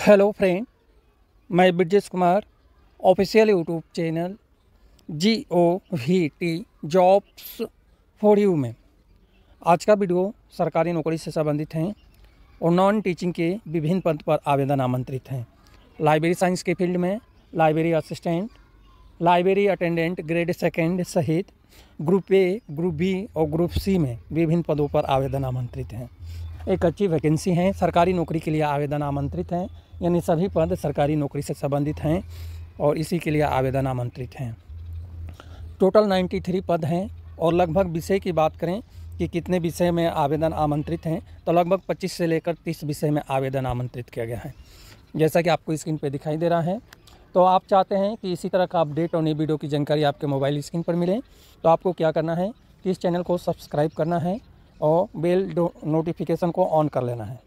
Hello friend, मैं Brajesh Kumar official YouTube channel GOVT jobs for you में आज का वीडियो सरकारी नौकरी से संबंधित हैं और नॉन टीचिंग के विभिन्न पद पर आवेदन आमंत्रित हैं। लाइब्रेरी साइंस के फील्ड में library assistant, library attendant grade second सहित ग्रुप ए, ग्रुप बी और ग्रुप सी में विभिन्न पदों पर आवेदन आमंत्रित हैं। एक अच्छी वैकेंसी है, सरकारी नौकरी के लिए आवेदन आमंत्रित हैं, यानी सभी पद सरकारी नौकरी से संबंधित हैं और इसी के लिए आवेदन आमंत्रित हैं। टोटल 93 पद हैं और लगभग विषय की बात करें कि कितने विषय में आवेदन आमंत्रित हैं तो लगभग 25 से लेकर 30 विषय में आवेदन आमंत्रित किया गया है, जैसा कि आपको स्क्रीन पर दिखाई दे रहा है। तो आप चाहते हैं कि इसी तरह का अपडेट और नई वीडियो की जानकारी आपके मोबाइल स्क्रीन पर मिले तो आपको क्या करना है कि इस चैनल को सब्सक्राइब करना है और बेल नोटिफिकेशन को ऑन कर लेना है।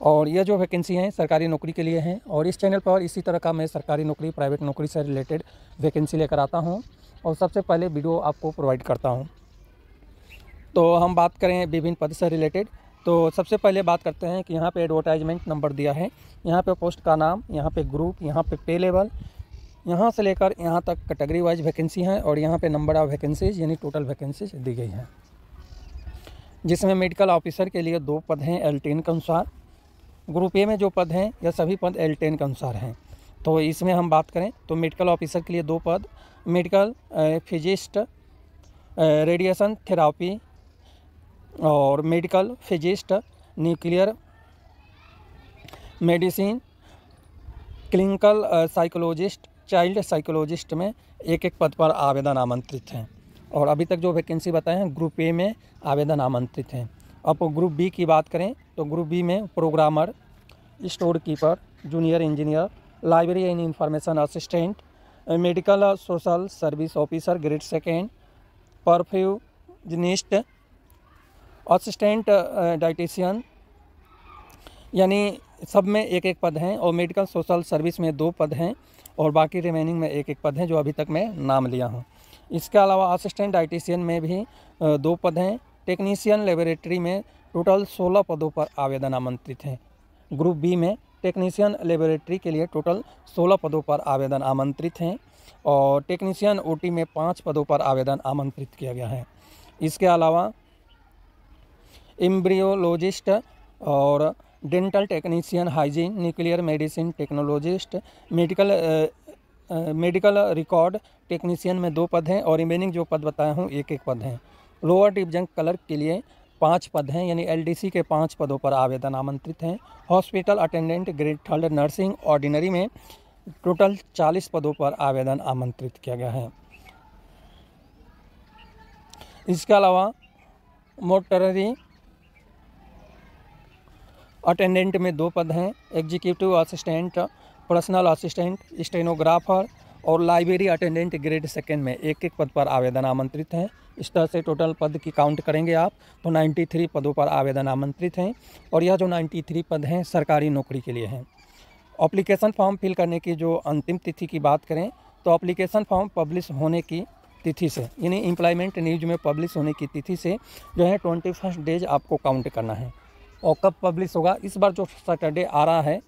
और यह जो वैकेंसी है सरकारी नौकरी के लिए है और इस चैनल पर इसी तरह का मैं सरकारी नौकरी, प्राइवेट नौकरी से रिलेटेड वैकेंसी लेकर आता हूं और सबसे पहले वीडियो आपको प्रोवाइड करता हूं। तो हम बात करें विभिन्न पद से रिलेटेड, तो सबसे पहले बात करते हैं कि यहाँ पे एडवर्टाइजमेंट नंबर दिया है, यहाँ पे पोस्ट का नाम, यहाँ पे ग्रुप, यहाँ पे पे लेवल, यहाँ से लेकर यहाँ तक कैटेगरी वाइज वैकेंसी है और यहाँ पे नंबर ऑफ वैकेंसीज यानी टोटल वैकेंसीज दी गई है, जिसमें मेडिकल ऑफिसर के लिए 2 पद हैं L10 के अनुसार। ग्रुप ए में जो पद हैं यह सभी पद L10 के अनुसार हैं। तो इसमें हम बात करें तो मेडिकल ऑफिसर के लिए 2 पद, मेडिकल फिजिस्ट रेडिएशन थेरापी और medical physicist nuclear medicine, clinical psychologist, child psychologist में एक पद पर आवेदन आमंत्रित हैं। और अभी तक जो वैकेंसी बताए हैं ग्रुप ए में आवेदन आमंत्रित हैं। अब ग्रुप बी की बात करें तो ग्रुप बी में programmer, store keeper, junior engineer, library and information assistant, medical social service officer grade second, perfusionist, assistant dietitian, यानी सब में एक पद हैं और मेडिकल सोशल सर्विस में 2 पद हैं और बाकी रिमेनिंग में एक पद हैं जो अभी तक मैं नाम लिया हूँ। इसके अलावा असिस्टेंट डाइटिशियन में भी 2 पद हैं। टेक्नीशियन लेबोरेटरी में टोटल 16 पदों पर आवेदन आमंत्रित हैं। ग्रुप बी में टेक्नीशियन लेबोरेटरी के लिए टोटल 16 पदों पर आवेदन आमंत्रित हैं और टेक्नीशियन OT में 5 पदों पर आवेदन आमंत्रित किया गया है। इसके अलावा एम्ब्रियोलॉजिस्ट और dental technician, hygiene, nuclear medicine technologist, medical record technician में 2 पद हैं और रिमेनिंग जो पद बताया हूँ एक पद हैं। लोअर डिवीजन क्लर्क के लिए 5 पद हैं, यानी LDC के 5 पदों पर आवेदन आमंत्रित हैं। Hospital attendant grade 3 nursing ordinary में टोटल 40 पदों पर आवेदन आमंत्रित किया गया है। इसके अलावा मोटरी अटेंडेंट में 2 पद हैं, executive assistant, personal assistant, stenographer और लाइब्रेरी अटेंडेंट ग्रेड सेकेंड में एक पद पर आवेदन आमंत्रित हैं। इस तरह से टोटल पद की काउंट करेंगे आप तो 93 पदों पर आवेदन आमंत्रित हैं और यह जो 93 पद हैं सरकारी नौकरी के लिए हैं। एप्लीकेशन फॉर्म फिल करने की जो अंतिम तिथि की बात करें तो एप्लीकेशन फॉर्म पब्लिश होने की तिथि से, यानी एम्प्लॉयमेंट न्यूज में पब्लिश होने की तिथि से जो है 21 डेज आपको काउंट करना है। और कब पब्लिश होगा, इस बार जो सैटरडे आ रहा है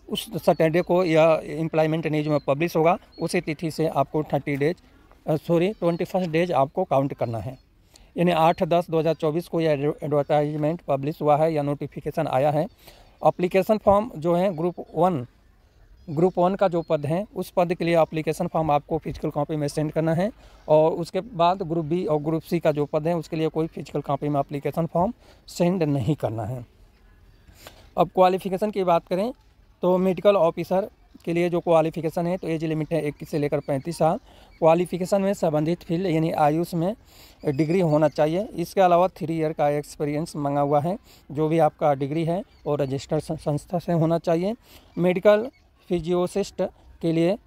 उस सैटरडे को यह एम्प्लॉयमेंट न्यूज में पब्लिश होगा, उसी तिथि से आपको 21 डेज आपको काउंट करना है। यानी 8/10/2024 को यह एडवर्टाइजमेंट पब्लिश हुआ है या नोटिफिकेशन आया है। एप्लीकेशन फॉर्म जो है ग्रुप 1 का जो पद है उस पद के लिए एप्लीकेशन फॉर्म आपको फिजिकल कॉपी में सेंड करना है और उसके बाद ग्रुप बी और ग्रुप सी का जो पद है उसके लिए कोई फिजिकल कॉपी में एप्लीकेशन फॉर्म सेंड नहीं करना है। अब क्वालिफ़िकेशन की बात करें तो मेडिकल ऑफिसर के लिए जो क्वालिफ़िकेशन है तो एज लिमिट है 21 से लेकर 35 साल। क्वालिफ़िकेशन में संबंधित फील्ड यानी आयुष में डिग्री होना चाहिए। इसके अलावा 3 ईयर का एक्सपीरियंस मांगा हुआ है, जो भी आपका डिग्री है और रजिस्टर्ड संस्था से होना चाहिए। मेडिकल फिजियोसिस्ट के लिए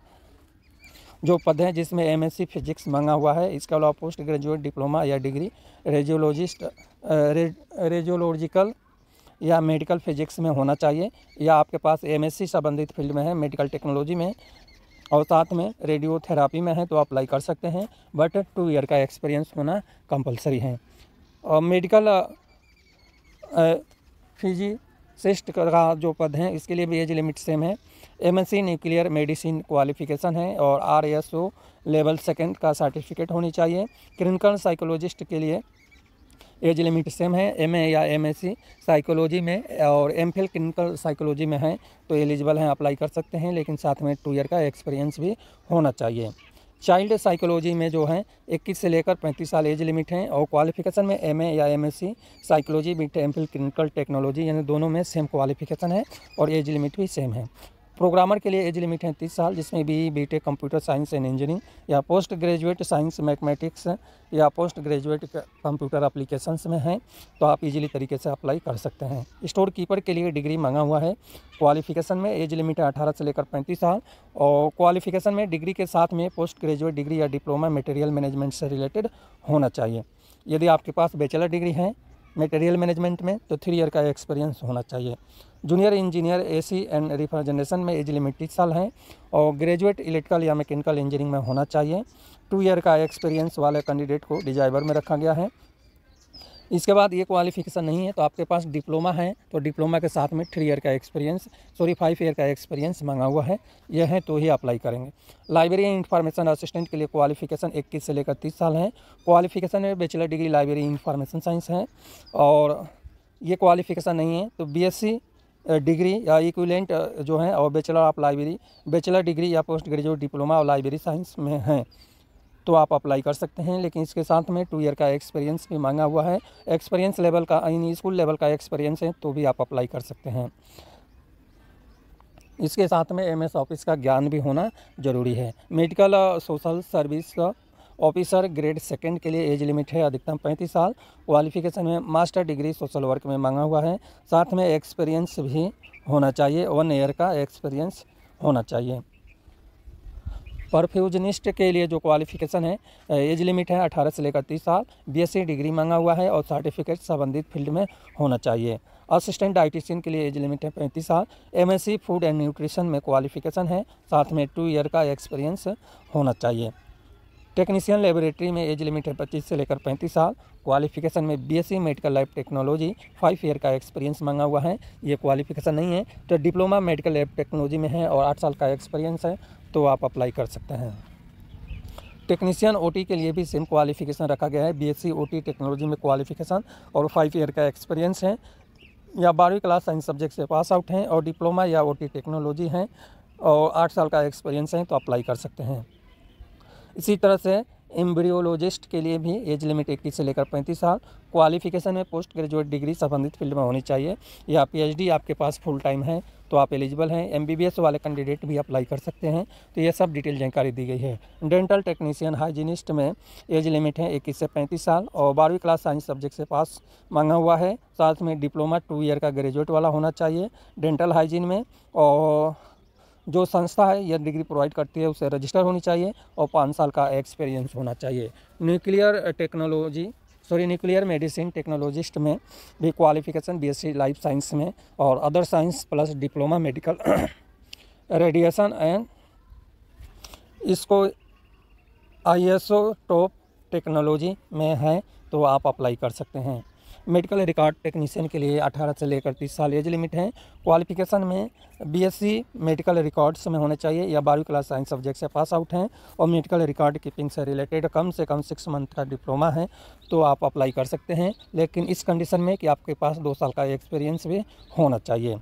जो पद है जिसमें MSc फिजिक्स मांगा हुआ है। इसके अलावा पोस्ट ग्रेजुएट डिप्लोमा या डिग्री रेडियोलॉजिस्ट रेडियोलॉजिकल या मेडिकल फिजिक्स में होना चाहिए या आपके पास MSc संबंधित फील्ड में है, मेडिकल टेक्नोलॉजी में और साथ में रेडियोथेरापी में है तो अप्लाई कर सकते हैं, बट 2 ईयर का एक्सपीरियंस होना कंपलसरी है। और मेडिकल फार्मासिस्ट का जो पद है इसके लिए भी एज लिमिट सेम है। MSc न्यूक्लियर मेडिसिन क्वालिफिकेशन है और RSO लेवल 2 का सर्टिफिकेट होनी चाहिए। क्लिनिकल साइकोलॉजिस्ट के लिए एज लिमिट सेम है। MA या MSc साइकोलॉजी में और MPhil क्लिनिकल साइकोलॉजी में है तो एलिजिबल हैं, अप्लाई कर सकते हैं, लेकिन साथ में 2 ईयर का एक्सपीरियंस भी होना चाहिए। चाइल्ड साइकोलॉजी में जो है 21 से लेकर 35 साल एज लिमिट है और क्वालिफिकेशन में MA या MSc psychology with MPhil clinical technology, यानी दोनों में सेम क्वालिफिकेशन है और एज लिमिट भी सेम है। प्रोग्रामर के लिए एज लिमिट है 30 साल, जिसमें BTech computer science and engineering या पोस्ट ग्रेजुएट साइंस मैथमेटिक्स या पोस्ट ग्रेजुएट कंप्यूटर एप्लीकेशंस में है तो आप इजीली तरीके से अप्लाई कर सकते हैं। स्टोर कीपर के लिए डिग्री मांगा हुआ है। क्वालिफिकेशन में एज लिमिट है 18 से लेकर 35 साल और क्वालिफिकेशन में डिग्री के साथ में पोस्ट ग्रेजुएट डिग्री या डिप्लोमा मटेरियल मैनेजमेंट से रिलेटेड होना चाहिए। यदि आपके पास बैचलर डिग्री है मटेरियल मैनेजमेंट में तो 3 ईयर का एक्सपीरियंस होना चाहिए। जूनियर इंजीनियर AC एंड रिफर्जनेशन में एज लिमिट 30 साल है और ग्रेजुएट इलेक्ट्रिकल या मैकेनिकल इंजीनियरिंग में होना चाहिए। 2 ईयर का एक्सपीरियंस वाले कैंडिडेट को डिजाइवर में रखा गया है। इसके बाद ये क्वालिफिकेशन नहीं है तो आपके पास डिप्लोमा है तो डिप्लोमा के साथ में 5 ईयर का एक्सपीरियंस मांगा हुआ है, यह है तो ही अप्लाई करेंगे। लाइब्रेरी इंफॉर्मेशन असिस्टेंट के लिए क्वालिफिकेशन 21 से लेकर 30 साल है। क्वालिफिकेशन में bachelor degree library information science है और ये क्वालिफिकेशन नहीं है तो BSc डिग्री या इक्विवेलेंट जो है और बैचलर डिग्री या पोस्ट ग्रेजुएट डिप्लोमा और लाइब्रेरी साइंस में है तो आप अप्लाई कर सकते हैं, लेकिन इसके साथ में 2 ईयर का एक्सपीरियंस भी मांगा हुआ है। एक्सपीरियंस लेवल का यानी स्कूल लेवल का एक्सपीरियंस है तो भी आप अप्लाई कर सकते हैं। इसके साथ में MS ऑफिस का ज्ञान भी होना जरूरी है। Medical social service officer grade 2 के लिए एज लिमिट है अधिकतम 35 साल। क्वालिफिकेशन में मास्टर डिग्री सोशल वर्क में मांगा हुआ है, साथ में एक्सपीरियंस भी होना चाहिए, 1 ईयर का एक्सपीरियंस होना चाहिए। परफ्यूजनिस्ट के लिए जो क्वालिफिकेशन है एज लिमिट है 18 से लेकर 30 साल। BSc डिग्री मांगा हुआ है और सर्टिफिकेट संबंधित फील्ड में होना चाहिए। असिस्टेंट डाइटिशियन के लिए एज लिमिट है 35 साल। MSc फूड एंड न्यूट्रिशन में क्वालिफिकेशन है, साथ में 2 ईयर का एक्सपीरियंस होना चाहिए। टेक्नीशियन लेबोरेटरी में एज लिमिट है 25 से लेकर 35 साल। क्वालिफिकेशन में BSc medical lab technology 5 year का एक्सपीरियंस मांगा हुआ है, ये क्वालिफिकेशन नहीं है तो डिप्लोमा मेडिकल लैब टेक्नोलॉजी में है और 8 साल का एक्सपीरियंस है तो आप अप्लाई कर सकते हैं। टेक्नीशियन OT के लिए भी सेम क्वालिफिकेशन रखा गया है। BSc OT टेक्नोलॉजी में क्वालिफिकेशन और 5 ईयर का एक्सपीरियंस है या 12वीं क्लास साइंस सब्जेक्ट से पास आउट हैं और डिप्लोमा या OT टेक्नोलॉजी हैं और 8 साल का एक्सपीरियंस है तो अप्लाई कर सकते हैं। इसी तरह से एम्ब्रियोलॉजिस्ट के लिए भी एज लिमिट 21 से लेकर 35 साल। क्वालिफिकेशन में पोस्ट ग्रेजुएट डिग्री संबंधित फील्ड में होनी चाहिए या PhD आपके पास फुल टाइम है तो आप एलिजिबल हैं। MBBS वाले कैंडिडेट भी अप्लाई कर सकते हैं। तो ये सब डिटेल जानकारी दी गई है। डेंटल टेक्नीशियन हाइजीनिस्ट में एज लिमिट है 21 से 35 साल और 12वीं क्लास साइंस सब्जेक्ट से पास मांगा हुआ है, साथ में डिप्लोमा 2 ईयर का ग्रेजुएट वाला होना चाहिए डेंटल हाइजीन में और जो संस्था है यह डिग्री प्रोवाइड करती है उसे रजिस्टर होनी चाहिए और 5 साल का एक्सपीरियंस होना चाहिए। न्यूक्लियर मेडिसिन टेक्नोलॉजिस्ट में भी क्वालिफिकेशन BSc लाइफ साइंस में और other science plus diploma medical radiation and इसको आइसोटोप टेक्नोलॉजी में है तो आप अप्लाई कर सकते हैं। मेडिकल रिकॉर्ड टेक्नीशियन के लिए 18 से लेकर 30 साल एज लिमिट है। क्वालिफिकेशन में BSc मेडिकल रिकॉर्ड्स में होने चाहिए या 12वीं क्लास साइंस सब्जेक्ट से पास आउट हैं और मेडिकल रिकॉर्ड कीपिंग से रिलेटेड कम से कम 6 मंथ का डिप्लोमा है तो आप अप्लाई कर सकते हैं, लेकिन इस कंडीशन में कि आपके पास 2 साल का एक्सपीरियंस भी होना चाहिए।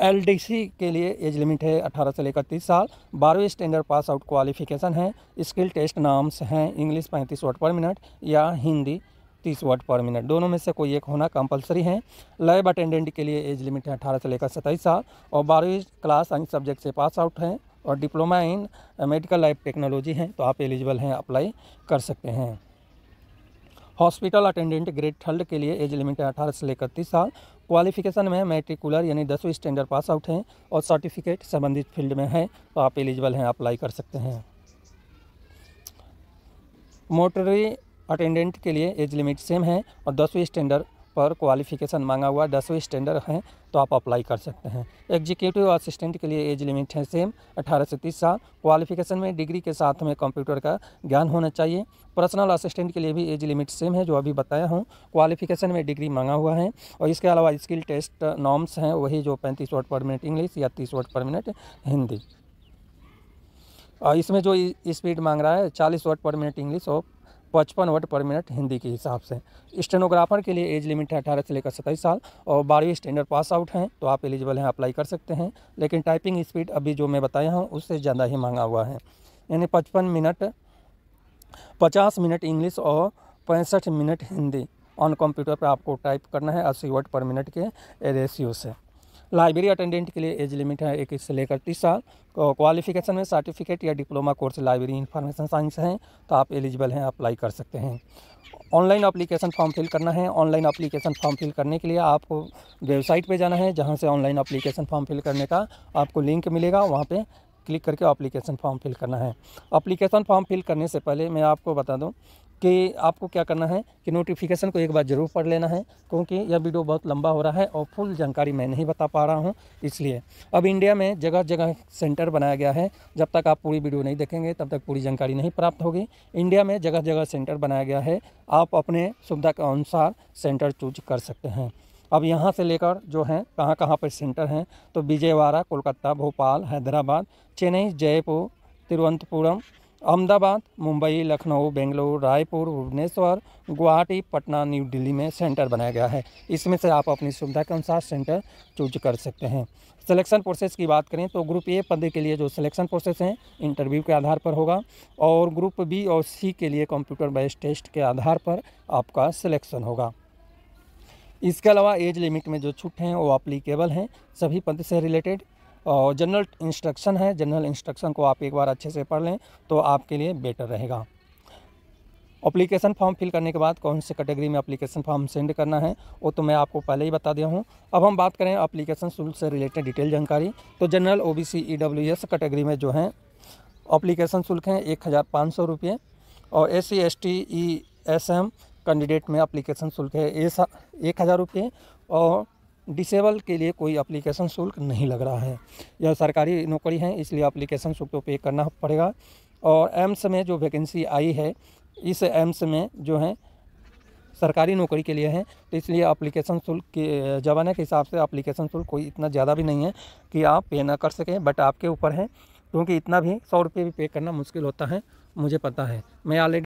LDC के लिए एज लिमिट है 18 से लेकर 30 साल। 12वीं स्टैंडर्ड पास आउट क्वालिफिकेशन है। स्किल टेस्ट नाम्स हैं इंग्लिश 35 वर्ड पर मिनट या हिंदी 30 वर्ड पर मिनट, दोनों में से कोई एक होना कंपलसरी है। लैब अटेंडेंट के लिए एज लिमिट है 18 से लेकर 27 साल और 12वीं क्लास साइंस सब्जेक्ट से पास आउट हैं और diploma in medical lab technology हैं तो आप एलिजिबल हैं, अप्लाई कर सकते हैं। हॉस्पिटल अटेंडेंट ग्रेड 3 के लिए एज लिमिट है 18 से लेकर 30 साल। क्वालिफिकेशन में मैट्रिकुलर यानी 10वीं स्टैंडर्ड पास आउट हैं और सर्टिफिकेट संबंधित फील्ड में है तो आप एलिजिबल हैं, अप्लाई कर सकते हैं। मोटरी अटेंडेंट के लिए एज लिमिट सेम है और 10वीं स्टैंडर्ड पर क्वालिफ़िकेशन मांगा हुआ 10वीं स्टैंडर्ड है तो आप अप्लाई कर सकते हैं। एग्जीक्यूटिव असिस्टेंट के लिए एज लिमिट है सेम 18 से 30 साल। क्वालिफ़िकेशन में डिग्री के साथ में कंप्यूटर का ज्ञान होना चाहिए। पर्सनल असिस्टेंट के लिए भी एज लिमिट सेम है जो अभी बताया हूँ। क्वालिफ़िकेशन में डिग्री मांगा हुआ है और इसके अलावा स्किल टेस्ट नॉर्म्स हैं वही जो 35 वर्ड पर मिनट इंग्लिश या 30 वर्ड पर मिनट हिंदी। और इसमें जो स्पीड मांग रहा है 40 वर्ड पर मिनट इंग्लिश और 55 वर्ड पर मिनट हिंदी के हिसाब से। स्टेनोग्राफर के लिए एज लिमिट है 18 से लेकर 27 साल और 12वीं स्टैंडर्ड पास आउट हैं तो आप एलिजिबल हैं, अप्लाई कर सकते हैं। लेकिन टाइपिंग स्पीड अभी जो मैं बताया हूँ उससे ज़्यादा ही मांगा हुआ है, यानी 50 मिनट इंग्लिश और 65 मिनट हिंदी ऑन कंप्यूटर पर आपको टाइप करना है 80 वर्ड पर मिनट के रेशियो से। लाइब्रेरी अटेंडेंट के लिए एज लिमिट है 21 से लेकर 30 साल। क्वालिफ़िकेशन में सर्टिफिकेट या diploma course library information science है तो आप एलिजिबल हैं, अप्लाई कर सकते हैं। ऑनलाइन एप्लीकेशन फॉर्म फिल करना है। ऑनलाइन एप्लीकेशन फॉर्म फिल करने के लिए आपको वेबसाइट पे जाना है जहां से ऑनलाइन एप्लीकेशन फॉर्म फिल करने का आपको लिंक मिलेगा, वहां पे क्लिक करके एप्लीकेशन फॉर्म फिल करना है। एप्लीकेशन फॉर्म फिल करने से पहले मैं आपको बता दूं कि आपको क्या करना है कि नोटिफिकेशन को एक बार ज़रूर पढ़ लेना है, क्योंकि यह वीडियो बहुत लंबा हो रहा है और फुल जानकारी मैं नहीं बता पा रहा हूं इसलिए। अब इंडिया में जगह जगह सेंटर बनाया गया है, जब तक आप पूरी वीडियो नहीं देखेंगे तब तक पूरी जानकारी नहीं प्राप्त होगी। इंडिया में जगह जगह सेंटर बनाया गया है, आप अपने सुविधा के अनुसार सेंटर चूज कर सकते हैं। अब यहाँ से लेकर जो है कहाँ कहाँ पर सेंटर हैं तो विजयवाड़ा, कोलकाता, भोपाल, हैदराबाद, चेन्नई, जयपुर, तिरुवनंतपुरम, अहमदाबाद, मुंबई, लखनऊ, बेंगलुरु, रायपुर, भुवनेश्वर, गुवाहाटी, पटना, न्यू दिल्ली में सेंटर बनाया गया है। इसमें से आप अपनी सुविधा के अनुसार सेंटर चूज कर सकते हैं। सिलेक्शन प्रोसेस की बात करें तो ग्रुप ए पद के लिए जो सिलेक्शन प्रोसेस है इंटरव्यू के आधार पर होगा और ग्रुप बी और सी के लिए कंप्यूटर बेस्ड टेस्ट के आधार पर आपका सिलेक्शन होगा। इसके अलावा एज लिमिट में जो छूट हैं वो अप्लीकेबल हैं सभी पद से रिलेटेड। और जनरल इंस्ट्रक्शन है, जनरल इंस्ट्रक्शन को आप एक बार अच्छे से पढ़ लें तो आपके लिए बेटर रहेगा। एप्लीकेशन फॉर्म फिल करने के बाद कौन से कैटेगरी में एप्लीकेशन फॉर्म सेंड करना है वो तो मैं आपको पहले ही बता दिया हूँ। अब हम बात करें एप्लीकेशन शुल्क से रिलेटेड डिटेल जानकारी तो जनरल, ओबीसी, ईडब्ल्यूएस कैटेगरी में जो है एप्लीकेशन शुल्क हैं 1500 रुपये और SC, ST, ESM कैंडिडेट में एप्लीकेशन शुल्क है 1000 रुपये और डिसेबल के लिए कोई एप्लीकेशन शुल्क नहीं लग रहा है। यह सरकारी नौकरी है इसलिए एप्लीकेशन शुल्क तो पे करना पड़ेगा। और एम्स में जो वैकेंसी आई है इस एम्स में जो है सरकारी नौकरी के लिए है तो इसलिए एप्लीकेशन शुल्क के ज़माने के हिसाब से एप्लीकेशन शुल्क कोई इतना ज़्यादा भी नहीं है कि आप पे ना कर सकें, बट आपके ऊपर है, क्योंकि इतना भी 100 रुपये भी पे करना मुश्किल होता है, मुझे पता है। मैं ऑलरेडी